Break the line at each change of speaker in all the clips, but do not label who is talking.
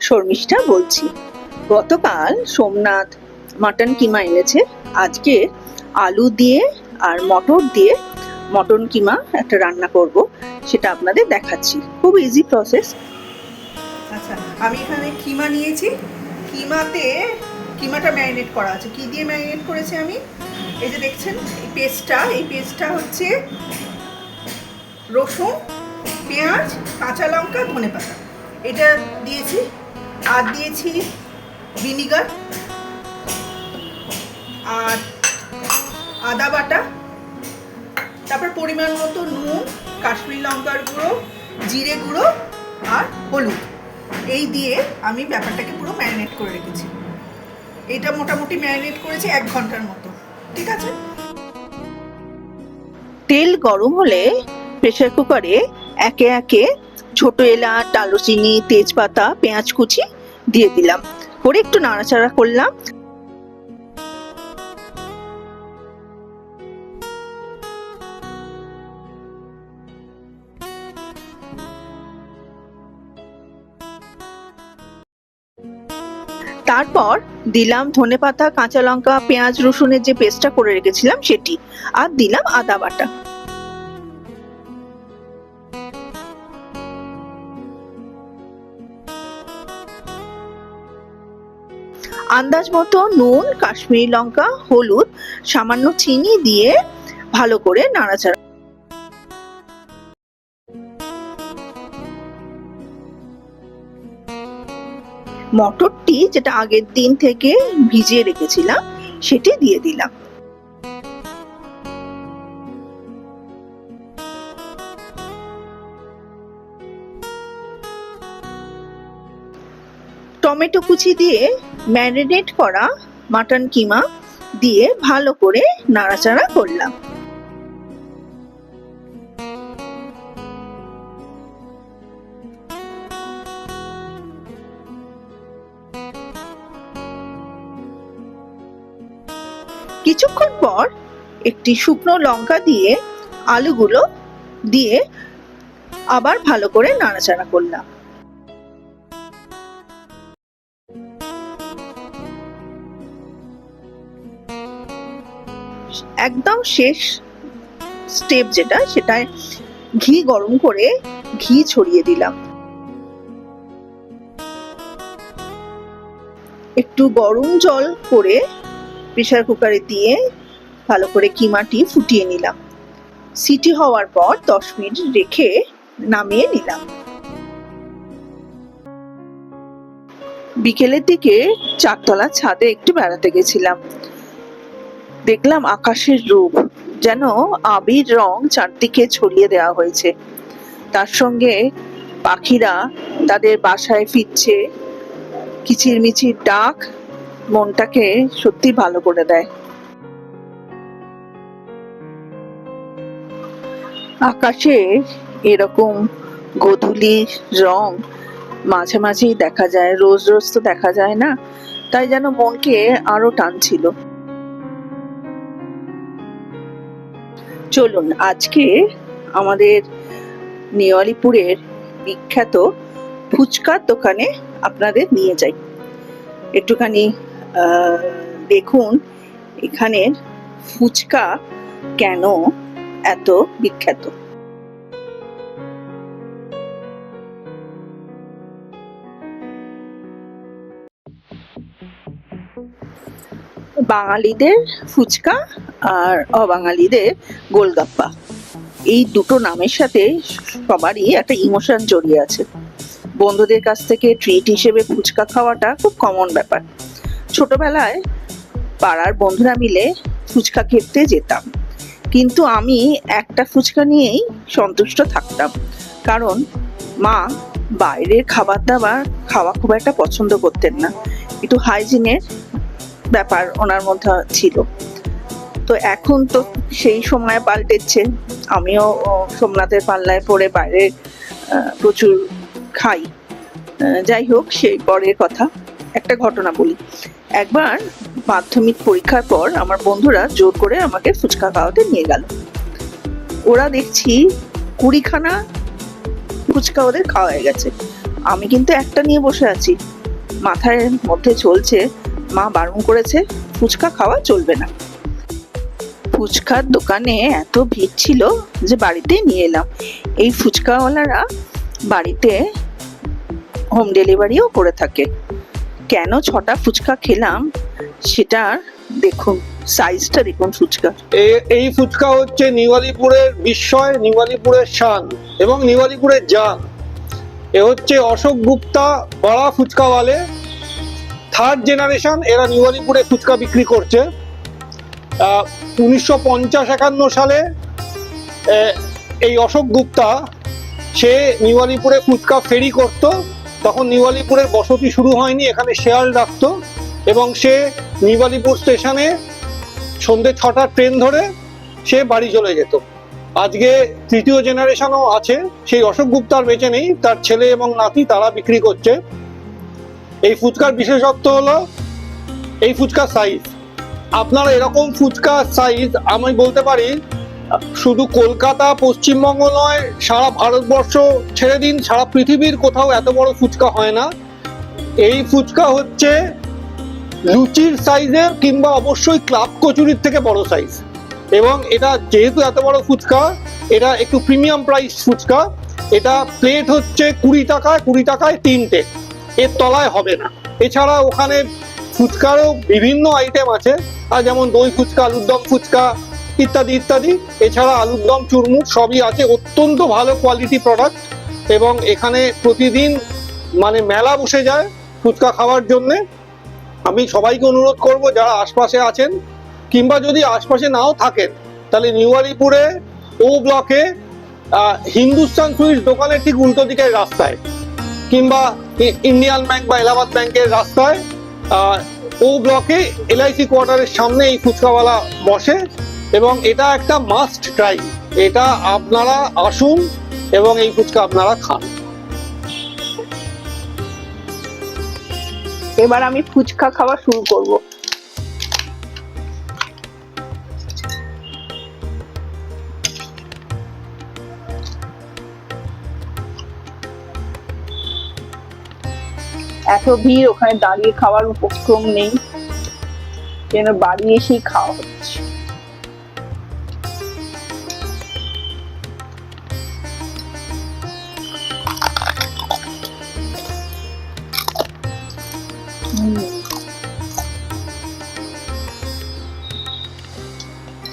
শর্মিষ্ঠা বলছি। গতকাল সোমনাথ মাটন কিমা এনেছে, আজকে আলু দিয়ে আর মটর দিয়ে মটন কিমা একটা রান্না করব, সেটা আপনাদের দেখাচ্ছি। খুব ইজি প্রসেস।
আচ্ছা, আমি এখানে কিমা নিয়েছি। কিমাটা ম্যারিনেট করা আছে। কি দিয়ে ম্যারিনেট করেছি আমি? এই যে দেখছেন এই পেস্টটা হচ্ছে রসুন, পেঁয়াজ, কাঁচা লঙ্কা, ধনেপাতা, এটা দিয়েছি। আর দিয়েছি ভিনিগার আর আদা বাটা, তারপর পরিমাণ মতো নুন, কাশ্মীরি লঙ্কার গুঁড়ো, জিরে গুঁড়ো আর হলুদ। এই দিয়ে আমি ব্যাপারটাকে পুরো ম্যারিনেট করে রেখেছি। এটা মোটামুটি ম্যারিনেট করেছি 1 ঘন্টার মতো। ঠিক আছে।
তেল গরম হলে প্রেসার কুকারে একে একে ছোট এলাচ, দারুচিনি, তেজপাতা, পেঁয়াজ কুচি দিয়ে দিলাম, করে একটু নাড়াচাড়া করলাম। তারপর দিলাম ধনেপাতা, কাঁচা লঙ্কা, পেঁয়াজ, রসুনের যে পেস্টটা করে রেখেছিলাম সেটি, আর দিলাম আদা বাটা। আন্দাজ মতো নুন, কাশ্মীরি লঙ্কা, হলুদ, সামান্য চিনি দিয়ে ভালো করে নাড়াচাড়া। মটরটি যেটা আগের দিন থেকে ভিজিয়ে রেখেছিলাম সেটি দিয়ে দিলাম। টমেটো কুচি দিয়ে ম্যারিনেট করা মাটন কিমা দিয়ে ভালো করে নাড়াচাড়া করলাম। কিছুক্ষণ পর একটি শুকনো লঙ্কা দিয়ে আলুগুলো দিয়ে আবার ভালো করে নাড়াচাড়া করলাম। একদম শেষ স্টেপ যেটা, সেটায় ঘি গরম করে ঘি ছড়িয়ে দিলাম। একটু গরম জল করে প্রেসার কুকারে দিয়ে ভালো করে কিমাটি ফুটিয়ে নিলাম। সিটি হওয়ার পর 10 মিনিট রেখে নামিয়ে নিলাম। বিকেলের দিকে 4তলা ছাদে একটু বেড়াতে গেছিলাম। দেখলাম আকাশের রূপ যেন আবির রং চারদিকে ছড়িয়ে দেওয়া হয়েছে। তার সঙ্গে পাখিরা তাদের বাসায় ফিরছে, কিচিরমিচির ডাক মনটাকে সত্যি ভালো করে দেয়। আকাশে এরকম গোধূলি রং মাঝে মাঝেই দেখা যায়, রোজ রোজ তো দেখা যায় না, তাই যেন মনকে আরো টানছিল। চলুন আজকে আমাদের নিউ বিখ্যাত ফুচকার দোকানে আপনাদের নিয়ে যাই। একটুখানি দেখুন এখানের ফুচকা কেন এত বিখ্যাত। বাঙালিদের ফুচকা আর অবাঙালিদের গোলগাপ্পা, এই দুটো নামের সাথে সবারই একটা ইমোশন জড়িয়ে আছে। বন্ধুদের কাছ থেকে ট্রিট হিসেবে ফুচকা খাওয়াটা খুব কমন ব্যাপার। ছোটবেলায় পাড়ার বন্ধুরা মিলে ফুচকা খেতে যেতাম, কিন্তু আমি একটা ফুচকা নিয়েই সন্তুষ্ট থাকতাম, কারণ মা বাইরের খাবার দাবার খাওয়া খুব একটা পছন্দ করতেন না। একটু হাইজিনের ব্যাপার ওনার মধ্যে ছিল। তো এখন তো সেই সময় পাল্টেছে, আমিও সোমনাথের পাল্লায় পড়ে বাইরে প্রচুর খাই। যাই হোক, সেই পরের কথা। একটা ঘটনা বলি। একবার মাধ্যমিক পরীক্ষার পর আমার বন্ধুরা জোর করে আমাকে ফুচকা খাওয়াতে নিয়ে গেল। ওরা দেখছি 20খানা ফুচকা ওদের খাওয়া হয়ে গেছে, আমি কিন্তু একটা নিয়ে বসে আছি। মাথার মধ্যে চলছে, মা বারণ করেছে ফুচকা খাওয়া চলবে না। ফুচকার দোকানে এত ভিড় ছিল যে বাড়িতে নিয়ে এলাম। এই ফুচকাওয়ালারা বাড়িতে হোম ডেলিভারিও করে থাকে। কেন 6টা ফুচকা খেলাম সেটা দেখুন, সাইজটা দেখুন ফুচকা।
এই ফুচকা হচ্ছে নিউ আলিপুরের বিস্ময়, নিউ আলিপুরের শান এবং নিউ আলিপুরের জান। এ হচ্ছে অশোক গুপ্তা বড়া ফুচকাওয়ালে, 3rd জেনারেশন। এরা নিউ আলিপুরে ফুচকা বিক্রি করছে। 1950-51 সালে এই অশোক গুপ্তা সে নিউ আলিপুরে ফুচকা ফেরি করত। তখন নিউ আলিপুরের বসতি শুরু হয়নি, এখানে শেয়াল রাখতো এবং সে নিউ আলিপুর স্টেশনে সন্ধ্যে 6টার ট্রেন ধরে সে বাড়ি চলে যেত। আজকে 3য় জেনারেশনও আছে, সেই অশোক গুপ্তার বেঁচে নেই, তার ছেলে এবং নাতি তারা বিক্রি করছে। এই ফুচকার বিশেষত্ব হলো এই ফুচকার সাইজ। আপনারা এরকম ফুচকার সাইজ আমি বলতে পারি শুধু কলকাতা পশ্চিমবঙ্গ নয়, সারা ভারতবর্ষ ছেড়ে দিন, সারা পৃথিবীর কোথাও এত বড় ফুচকা হয় না। এই ফুচকা হচ্ছে লুচির সাইজের কিংবা অবশ্যই ক্লাব কচুরির থেকে বড় সাইজ। এবং এটা যেহেতু এত বড় ফুচকা, এটা একটু প্রিমিয়াম প্রাইস ফুচকা। এটা প্লেট হচ্ছে 20 টাকায়, 20 টাকায় 3টে, এর তলায় হবে না। এছাড়া ওখানে ফুচকারও বিভিন্ন আইটেম আছে, আর যেমন দই ফুচকা, আলুর দম ফুচকা ইত্যাদি ইত্যাদি। এছাড়া আলুর দম, চুরমুর সবই আছে। অত্যন্ত ভালো কোয়ালিটি প্রোডাক্ট এবং এখানে প্রতিদিন মানে মেলা বসে যায় ফুচকা খাওয়ার জন্যে। আমি সবাইকে অনুরোধ করব যারা আশপাশে আছেন কিংবা যদি আশপাশে নাও থাকেন, তাহলে নিউ আলিপুরে ও ব্লকে হিন্দুস্তান সুইটস দোকানের ঠিক উল্টো দিকের রাস্তায় কিংবা ইন্ডিয়ান ব্যাংক বা এলাহাবাদ ব্যাংকের রাস্তায় ও ব্লকে LIC কোয়ার্টারের সামনে এই ফুচকাওয়ালা বসে এবং এটা একটা মাস্ট ট্রাই। এটা আপনারা আসুন এবং এই ফুচকা আপনারা খান।
এবার আমি ফুচকা খাওয়া শুরু করব। এত ভিড়, ওখানে দাঁড়িয়ে খাওয়ার উপক্রম নেই, যেন বাড়ি এসেই খাওয়া হচ্ছে।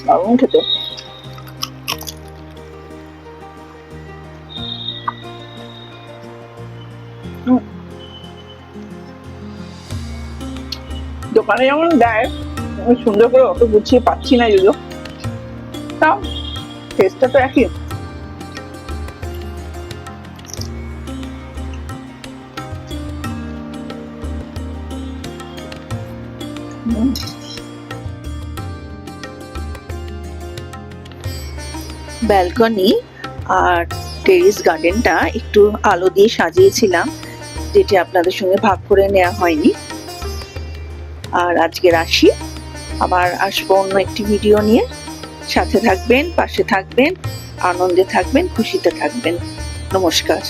দারুণ খেতে। দোকানে যেমন দেয় আমি সুন্দর করে অত গুছিয়ে পাচ্ছি না যদিও, তাও টেস্টটা তো একই। ব্যালকনি আর টেরিস গার্ডেনটা একটু আলো দিয়ে সাজিয়েছিলাম, যেটি আপনাদের সঙ্গে ভাগ করে নেওয়া হয়নি। আর আজকের আসি, আবার আসবো অন্য একটি ভিডিও নিয়ে। সাথে থাকবেন, পাশে থাকবেন, আনন্দে থাকবেন, খুশিতে থাকবেন। নমস্কার।